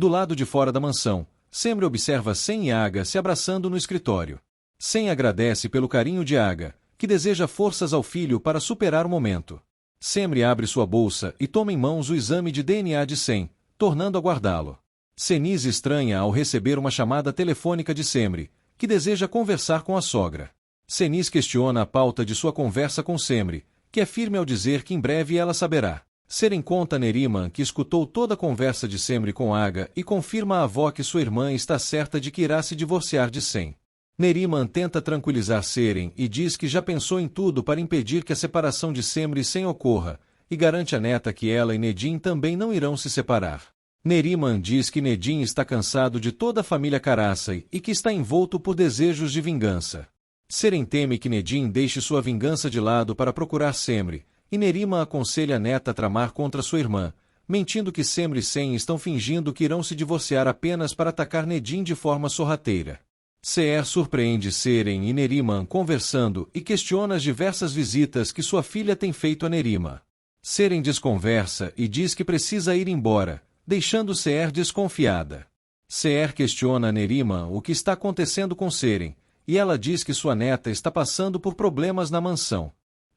Do lado de fora da mansão, Semri observa Sen e Aga se abraçando no escritório. Sen agradece pelo carinho de Aga, que deseja forças ao filho para superar o momento. Semri abre sua bolsa e toma em mãos o exame de DNA de Sen, tornando a guardá-lo. Seniz estranha ao receber uma chamada telefônica de Semri, que deseja conversar com a sogra. Seniz questiona a pauta de sua conversa com Semri, que é firme ao dizer que em breve ela saberá. Seren conta a Neriman que escutou toda a conversa de Semri com Aga e confirma à avó que sua irmã está certa de que irá se divorciar de Sen. Neriman tenta tranquilizar Seren e diz que já pensou em tudo para impedir que a separação de Semri e Sen ocorra, e garante à neta que ela e Nedin também não irão se separar. Neriman diz que Nedin está cansado de toda a família Karasai e que está envolto por desejos de vingança. Seren teme que Nedin deixe sua vingança de lado para procurar Semri, e Neriman aconselha a neta a tramar contra sua irmã, mentindo que Semri e Sen estão fingindo que irão se divorciar apenas para atacar Nedin de forma sorrateira. Seer surpreende Seren e Neriman conversando e questiona as diversas visitas que sua filha tem feito a Neriman. Seren desconversa e diz que precisa ir embora, deixando Seer desconfiada. Seer questiona a Neriman o que está acontecendo com Seren, e ela diz que sua neta está passando por problemas na mansão.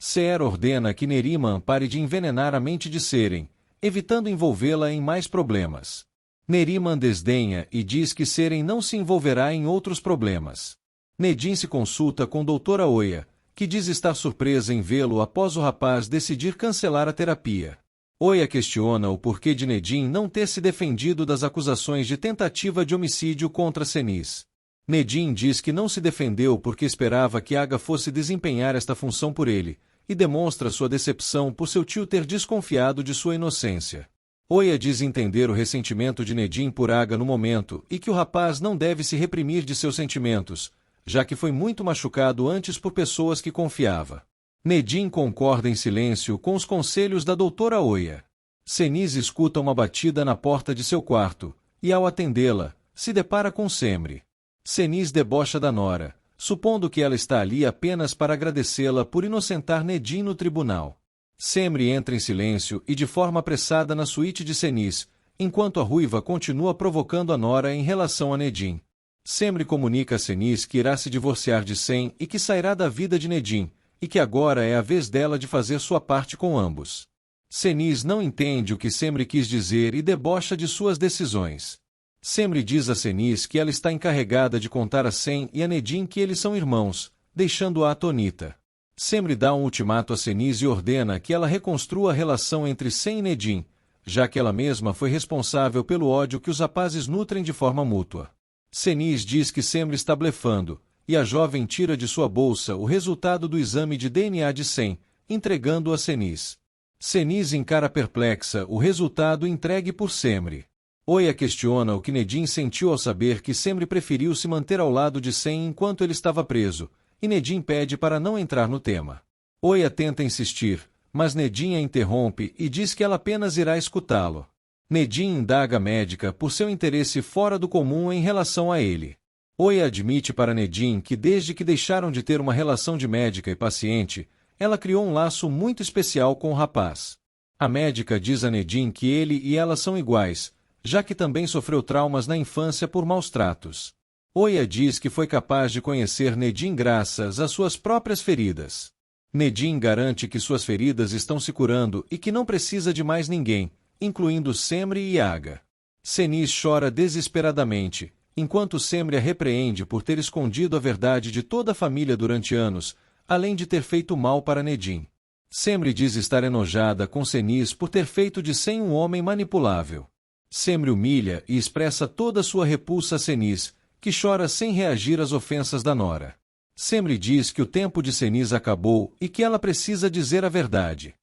Seer ordena que Neriman pare de envenenar a mente de Seren, evitando envolvê-la em mais problemas. Neriman desdenha e diz que Seren não se envolverá em outros problemas. Nedin se consulta com Doutora Oya, que diz estar surpresa em vê-lo após o rapaz decidir cancelar a terapia. Oya questiona o porquê de Nedin não ter se defendido das acusações de tentativa de homicídio contra Seniz. Nedin diz que não se defendeu porque esperava que Aga fosse desempenhar esta função por ele, e demonstra sua decepção por seu tio ter desconfiado de sua inocência. Oya diz entender o ressentimento de Nedin por Aga no momento e que o rapaz não deve se reprimir de seus sentimentos, já que foi muito machucado antes por pessoas que confiava. Nedin concorda em silêncio com os conselhos da doutora Oya. Seniz escuta uma batida na porta de seu quarto, e ao atendê-la, se depara com Semri. Seniz debocha da nora, supondo que ela está ali apenas para agradecê-la por inocentar Nedin no tribunal. Semri entra em silêncio e de forma apressada na suíte de Seniz, enquanto a ruiva continua provocando a nora em relação a Nedin. Semri comunica a Seniz que irá se divorciar de Sen e que sairá da vida de Nedin, e que agora é a vez dela de fazer sua parte com ambos. Seniz não entende o que Semri quis dizer e debocha de suas decisões. Semri diz a Seniz que ela está encarregada de contar a Sen e a Nedin que eles são irmãos, deixando-a atônita. Semri dá um ultimato a Seniz e ordena que ela reconstrua a relação entre Sen e Nedin, já que ela mesma foi responsável pelo ódio que os rapazes nutrem de forma mútua. Seniz diz que Semri está blefando, e a jovem tira de sua bolsa o resultado do exame de DNA de Sen, entregando-o a Seniz. Seniz encara perplexa o resultado entregue por Semri. Oya questiona o que Nedin sentiu ao saber que Semri preferiu se manter ao lado de Sen enquanto ele estava preso, e Nedin pede para não entrar no tema. Oya tenta insistir, mas Nedin a interrompe e diz que ela apenas irá escutá-lo. Nedin indaga a médica por seu interesse fora do comum em relação a ele. Oya admite para Nedin que desde que deixaram de ter uma relação de médica e paciente, ela criou um laço muito especial com o rapaz. A médica diz a Nedin que ele e ela são iguais, já que também sofreu traumas na infância por maus tratos. Oya diz que foi capaz de conhecer Nedin graças às suas próprias feridas. Nedin garante que suas feridas estão se curando e que não precisa de mais ninguém, incluindo Semri e Aga. Seniz chora desesperadamente, enquanto Semri a repreende por ter escondido a verdade de toda a família durante anos, além de ter feito mal para Nedin. Semri diz estar enojada com Seniz por ter feito de Sen um homem manipulável. Semri humilha e expressa toda a sua repulsa a Seniz, que chora sem reagir às ofensas da nora. Semri diz que o tempo de Seniz acabou e que ela precisa dizer a verdade.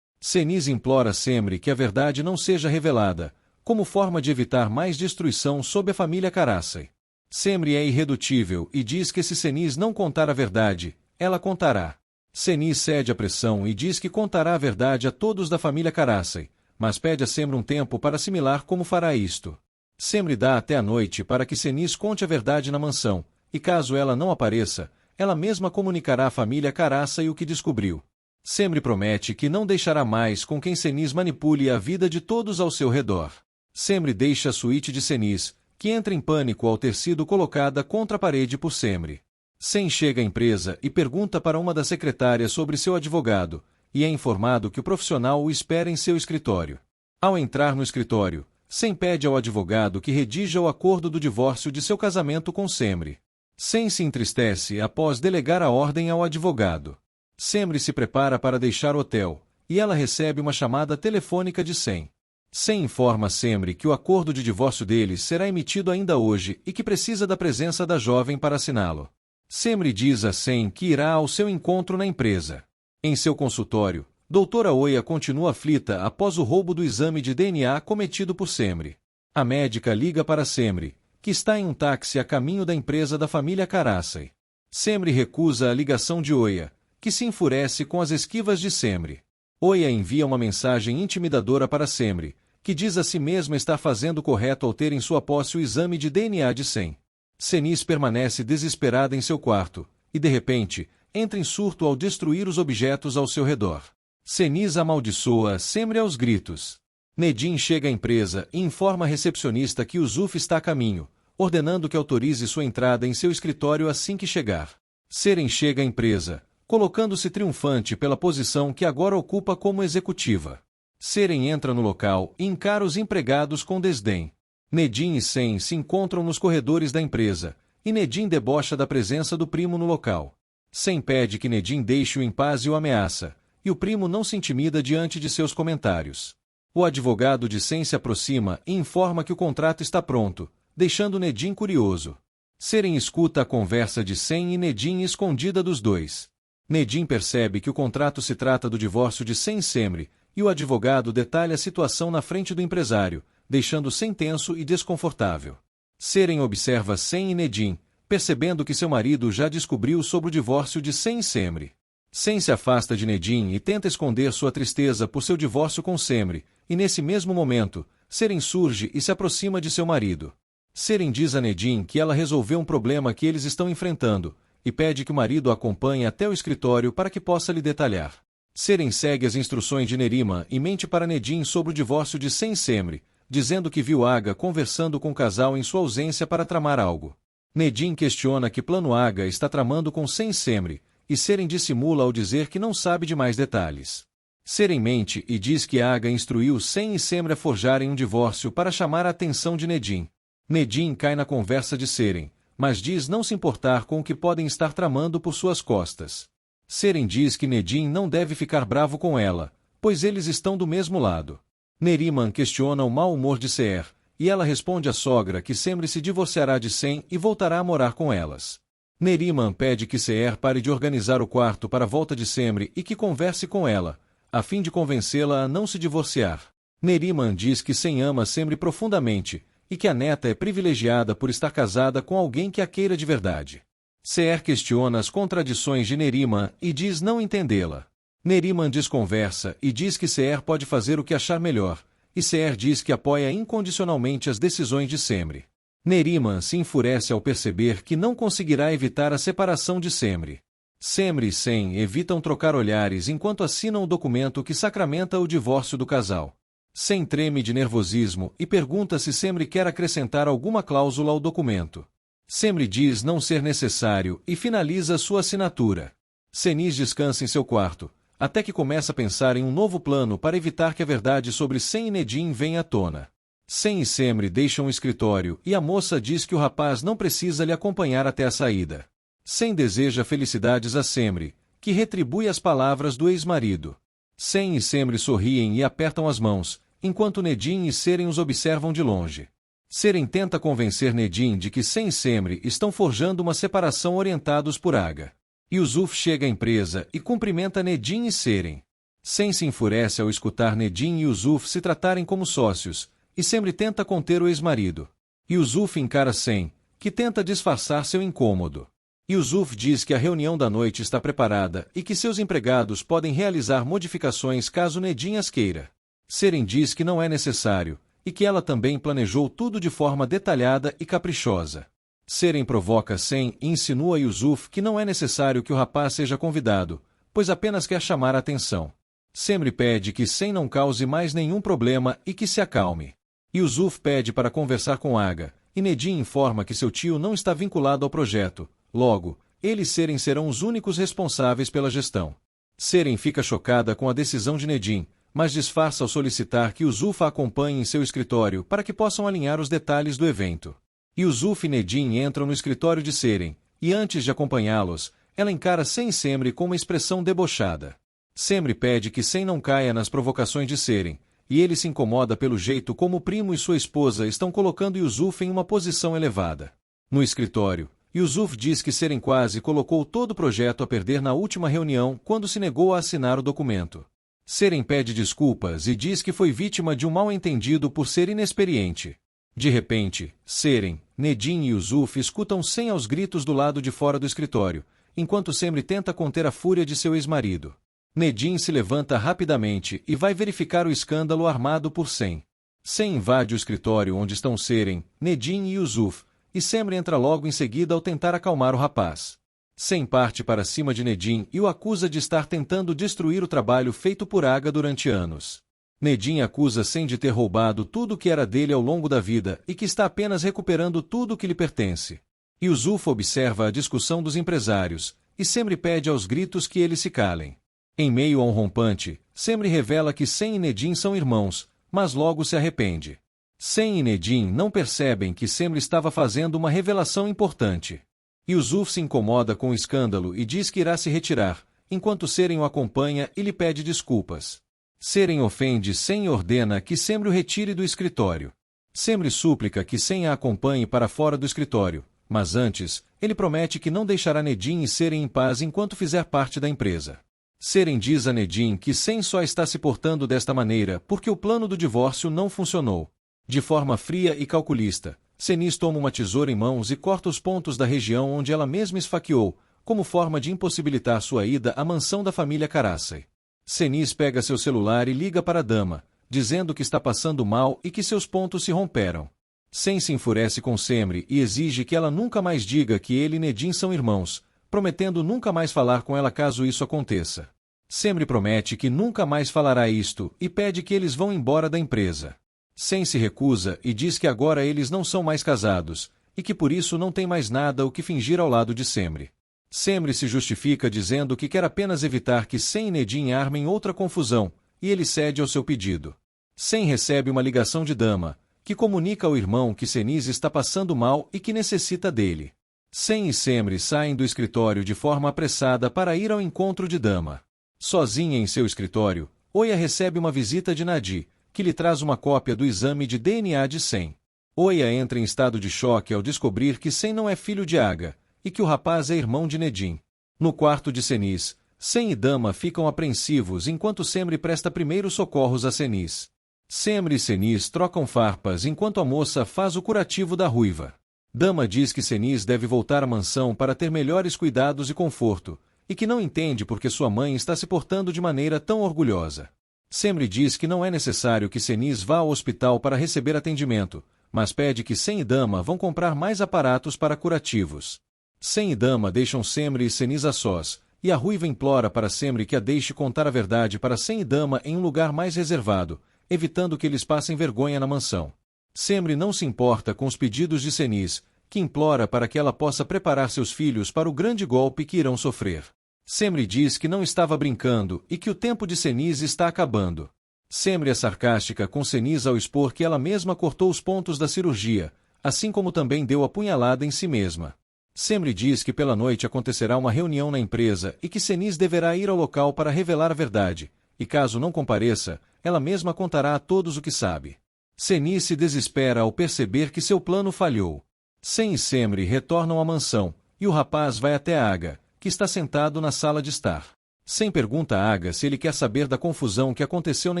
Seniz implora a Semri que a verdade não seja revelada, como forma de evitar mais destruição sob a família Karasai. Semri é irredutível e diz que se Seniz não contar a verdade, ela contará. Seniz cede à pressão e diz que contará a verdade a todos da família Karasai, mas pede a Semri um tempo para assimilar como fará isto. Semri dá até a noite para que Seniz conte a verdade na mansão, e caso ela não apareça, ela mesma comunicará à família Karasai o que descobriu. Semri promete que não deixará mais com quem Seniz manipule a vida de todos ao seu redor. Semri deixa a suíte de Seniz, que entra em pânico ao ter sido colocada contra a parede por Semri. Sen chega à empresa e pergunta para uma das secretárias sobre seu advogado, e é informado que o profissional o espera em seu escritório. Ao entrar no escritório, Sen pede ao advogado que redija o acordo do divórcio de seu casamento com Semri. Sen se entristece após delegar a ordem ao advogado. Semri se prepara para deixar o hotel, e ela recebe uma chamada telefônica de Sen. Sen informa Semri que o acordo de divórcio deles será emitido ainda hoje e que precisa da presença da jovem para assiná-lo. Semri diz a Sen que irá ao seu encontro na empresa. Em seu consultório, Doutora Oya continua aflita após o roubo do exame de DNA cometido por Semri. A médica liga para Semri, que está em um táxi a caminho da empresa da família Karasai. Semri recusa a ligação de Oya, que se enfurece com as esquivas de Semri. Oya envia uma mensagem intimidadora para Semri, que diz a si mesma estar fazendo correto ao ter em sua posse o exame de DNA de Sen. Seniz permanece desesperada em seu quarto, e de repente, entra em surto ao destruir os objetos ao seu redor. Seniz amaldiçoa Semri aos gritos. Nedin chega à empresa e informa a recepcionista que Yusuf está a caminho, ordenando que autorize sua entrada em seu escritório assim que chegar. Seren chega à empresa, colocando-se triunfante pela posição que agora ocupa como executiva. Seren entra no local e encara os empregados com desdém. Nedin e Sen se encontram nos corredores da empresa, e Nedin debocha da presença do primo no local. Sen pede que Nedin deixe-o em paz e o ameaça, e o primo não se intimida diante de seus comentários. O advogado de Sen se aproxima e informa que o contrato está pronto, deixando Nedin curioso. Seren escuta a conversa de Sen e Nedin escondida dos dois. Nedin percebe que o contrato se trata do divórcio de Sen e Semri, e o advogado detalha a situação na frente do empresário, deixando Sen tenso e desconfortável. Seren observa Sen e Nedin, percebendo que seu marido já descobriu sobre o divórcio de Sen e Semri. Sen se afasta de Nedin e tenta esconder sua tristeza por seu divórcio com Semri, e nesse mesmo momento, Seren surge e se aproxima de seu marido. Seren diz a Nedin que ela resolveu um problema que eles estão enfrentando, e pede que o marido a acompanhe até o escritório para que possa lhe detalhar. Seren segue as instruções de Nerima e mente para Nedin sobre o divórcio de Sen e Semri, dizendo que viu Aga conversando com o casal em sua ausência para tramar algo. Nedin questiona que plano Aga está tramando com Sen e Semri, e Seren dissimula ao dizer que não sabe de mais detalhes. Seren mente e diz que Aga instruiu Sen e Semri a forjarem um divórcio para chamar a atenção de Nedin. Nedin cai na conversa de Seren, mas diz não se importar com o que podem estar tramando por suas costas. Seren diz que Nedin não deve ficar bravo com ela, pois eles estão do mesmo lado. Neriman questiona o mau humor de Seer, e ela responde à sogra que Semri se divorciará de Sen e voltará a morar com elas. Neriman pede que Seer pare de organizar o quarto para a volta de Semri e que converse com ela, a fim de convencê-la a não se divorciar. Neriman diz que Sen ama Semri profundamente, e que a neta é privilegiada por estar casada com alguém que a queira de verdade. Seer questiona as contradições de Neriman e diz não entendê-la. Neriman desconversa e diz que Seer pode fazer o que achar melhor, e Seer diz que apoia incondicionalmente as decisões de Semri. Neriman se enfurece ao perceber que não conseguirá evitar a separação de Semri. Semri e Sen evitam trocar olhares enquanto assinam o documento que sacramenta o divórcio do casal. Sen treme de nervosismo e pergunta se Semri quer acrescentar alguma cláusula ao documento. Semri diz não ser necessário e finaliza sua assinatura. Seniz descansa em seu quarto, até que começa a pensar em um novo plano para evitar que a verdade sobre Sen e Nedin venha à tona. Sen e Semri deixam o escritório e a moça diz que o rapaz não precisa lhe acompanhar até a saída. Sen deseja felicidades a Semri, que retribui as palavras do ex-marido. Sen e Semri sorriem e apertam as mãos, enquanto Nedin e Seren os observam de longe. Seren tenta convencer Nedin de que Sen e Semri estão forjando uma separação orientados por Aga. Yusuf chega à empresa e cumprimenta Nedin e Seren. Sen se enfurece ao escutar Nedin e Yusuf se tratarem como sócios, e Semri tenta conter o ex-marido. Yusuf encara Sen, que tenta disfarçar seu incômodo. Yusuf diz que a reunião da noite está preparada e que seus empregados podem realizar modificações caso Nedin as queira. Seren diz que não é necessário, e que ela também planejou tudo de forma detalhada e caprichosa. Seren provoca Sen e insinua a Yusuf que não é necessário que o rapaz seja convidado, pois apenas quer chamar a atenção. Semri pede que Sen não cause mais nenhum problema e que se acalme. Yusuf pede para conversar com Aga, e Nedim informa que seu tio não está vinculado ao projeto, logo, ele e Seren serão os únicos responsáveis pela gestão. Seren fica chocada com a decisão de Nedim, mas disfarça ao solicitar que Yusuf a acompanhe em seu escritório para que possam alinhar os detalhes do evento. Yusuf e Nedim entram no escritório de Seren, e antes de acompanhá-los, ela encara Sen e Semri com uma expressão debochada. Semri pede que Sen não caia nas provocações de Seren, e ele se incomoda pelo jeito como o primo e sua esposa estão colocando Yusuf em uma posição elevada. No escritório, Yusuf diz que Seren quase colocou todo o projeto a perder na última reunião quando se negou a assinar o documento. Seren pede desculpas e diz que foi vítima de um mal-entendido por ser inexperiente. De repente, Seren, Nedim e Yusuf escutam Sen aos gritos do lado de fora do escritório, enquanto Semri tenta conter a fúria de seu ex-marido. Nedim se levanta rapidamente e vai verificar o escândalo armado por Sen. Sen invade o escritório onde estão Seren, Nedim e Yusuf, e Semri entra logo em seguida ao tentar acalmar o rapaz. Sen parte para cima de Nedim e o acusa de estar tentando destruir o trabalho feito por Aga durante anos. Nedim acusa Sen de ter roubado tudo o que era dele ao longo da vida e que está apenas recuperando tudo o que lhe pertence. Yusuf observa a discussão dos empresários, e Semri pede aos gritos que eles se calem. Em meio a um rompante, Semri revela que Sen e Nedim são irmãos, mas logo se arrepende. Sen e Nedim não percebem que Semri estava fazendo uma revelação importante. Yusuf se incomoda com o escândalo e diz que irá se retirar, enquanto Seren o acompanha e lhe pede desculpas. Seren ofende Sen e ordena que Semri o retire do escritório. Semri súplica que Sen a acompanhe para fora do escritório, mas antes, ele promete que não deixará Nedim e Seren em paz enquanto fizer parte da empresa. Seren diz a Nedim que Sen só está se portando desta maneira porque o plano do divórcio não funcionou. De forma fria e calculista, Senis toma uma tesoura em mãos e corta os pontos da região onde ela mesma esfaqueou, como forma de impossibilitar sua ida à mansão da família Karassai. Senis pega seu celular e liga para a dama, dizendo que está passando mal e que seus pontos se romperam. Sen se enfurece com Semri e exige que ela nunca mais diga que ele e Nedim são irmãos, prometendo nunca mais falar com ela caso isso aconteça. Semri promete que nunca mais falará isto e pede que eles vão embora da empresa. Sen se recusa e diz que agora eles não são mais casados, e que por isso não tem mais nada o que fingir ao lado de Semri. Semri se justifica dizendo que quer apenas evitar que Sen e Nedim armem outra confusão, e ele cede ao seu pedido. Sen recebe uma ligação de Dama, que comunica ao irmão que Senis está passando mal e que necessita dele. Sen e Semri saem do escritório de forma apressada para ir ao encontro de Dama. Sozinha em seu escritório, Oya recebe uma visita de Nadi, que lhe traz uma cópia do exame de DNA de Sen. Oya entra em estado de choque ao descobrir que Sen não é filho de Aga, e que o rapaz é irmão de Nedim. No quarto de Senis, Sen e Dama ficam apreensivos enquanto Semri presta primeiros socorros a Senis. Semri e Senis trocam farpas enquanto a moça faz o curativo da ruiva. Dama diz que Senis deve voltar à mansão para ter melhores cuidados e conforto, e que não entende porque sua mãe está se portando de maneira tão orgulhosa. Semri diz que não é necessário que Senis vá ao hospital para receber atendimento, mas pede que Sen e Dama vão comprar mais aparatos para curativos. Sen e Dama deixam Semri e Senis a sós, e a ruiva implora para Semri que a deixe contar a verdade para Sen e Dama em um lugar mais reservado, evitando que eles passem vergonha na mansão. Semri não se importa com os pedidos de Senis, que implora para que ela possa preparar seus filhos para o grande golpe que irão sofrer. Semri diz que não estava brincando e que o tempo de Senis está acabando. Semri é sarcástica com Senis ao expor que ela mesma cortou os pontos da cirurgia, assim como também deu a punhalada em si mesma. Semri diz que pela noite acontecerá uma reunião na empresa e que Senis deverá ir ao local para revelar a verdade, e caso não compareça, ela mesma contará a todos o que sabe. Senis se desespera ao perceber que seu plano falhou. Sen e Semri retornam à mansão, e o rapaz vai até Aga, que está sentado na sala de estar. Sen pergunta a Aga se ele quer saber da confusão que aconteceu na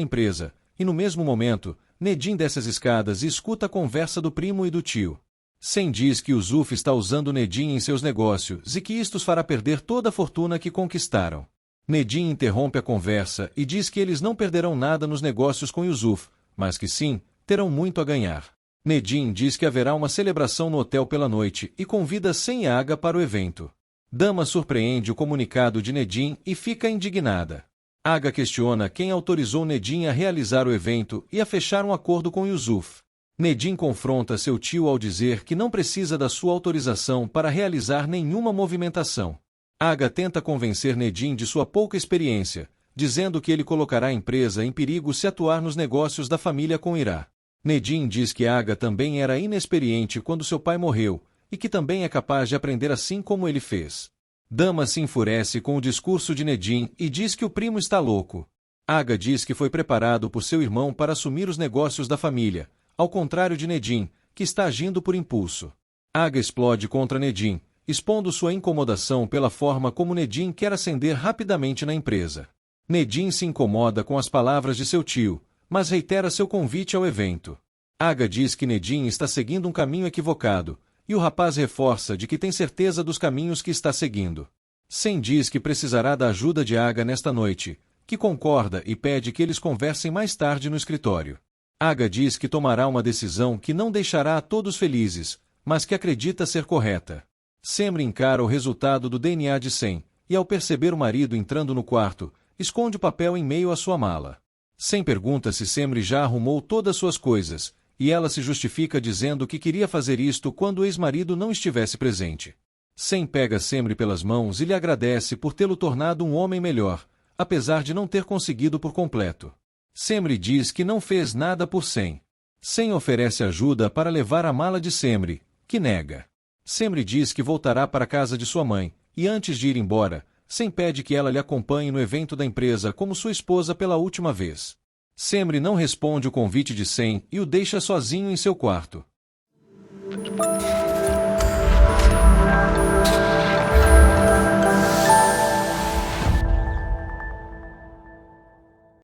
empresa, e no mesmo momento, Nedim desce as escadas e escuta a conversa do primo e do tio. Sen diz que Yusuf está usando Nedim em seus negócios e que isto os fará perder toda a fortuna que conquistaram. Nedim interrompe a conversa e diz que eles não perderão nada nos negócios com Yusuf, mas que sim, terão muito a ganhar. Nedim diz que haverá uma celebração no hotel pela noite e convida Sen e Aga para o evento. Dama surpreende o comunicado de Nedim e fica indignada. Aga questiona quem autorizou Nedim a realizar o evento e a fechar um acordo com Yusuf. Nedim confronta seu tio ao dizer que não precisa da sua autorização para realizar nenhuma movimentação. Aga tenta convencer Nedim de sua pouca experiência, dizendo que ele colocará a empresa em perigo se atuar nos negócios da família com Irá. Nedim diz que Aga também era inexperiente quando seu pai morreu, e que também é capaz de aprender assim como ele fez. Dama se enfurece com o discurso de Nedim e diz que o primo está louco. Aga diz que foi preparado por seu irmão para assumir os negócios da família, ao contrário de Nedim, que está agindo por impulso. Aga explode contra Nedim, expondo sua incomodação pela forma como Nedim quer ascender rapidamente na empresa. Nedim se incomoda com as palavras de seu tio, mas reitera seu convite ao evento. Aga diz que Nedim está seguindo um caminho equivocado, e o rapaz reforça de que tem certeza dos caminhos que está seguindo. Sem diz que precisará da ajuda de Aga nesta noite, que concorda e pede que eles conversem mais tarde no escritório. Aga diz que tomará uma decisão que não deixará a todos felizes, mas que acredita ser correta. Semri encara o resultado do DNA de Sem, e ao perceber o marido entrando no quarto, esconde o papel em meio à sua mala. Sem pergunta se Semri já arrumou todas suas coisas, e ela se justifica dizendo que queria fazer isto quando o ex-marido não estivesse presente. Sem pega Semri pelas mãos e lhe agradece por tê-lo tornado um homem melhor, apesar de não ter conseguido por completo. Semri diz que não fez nada por Sem. Sem oferece ajuda para levar a mala de Semri, que nega. Semri diz que voltará para a casa de sua mãe, e antes de ir embora, Sem pede que ela lhe acompanhe no evento da empresa como sua esposa pela última vez. Semri não responde o convite de Sem e o deixa sozinho em seu quarto.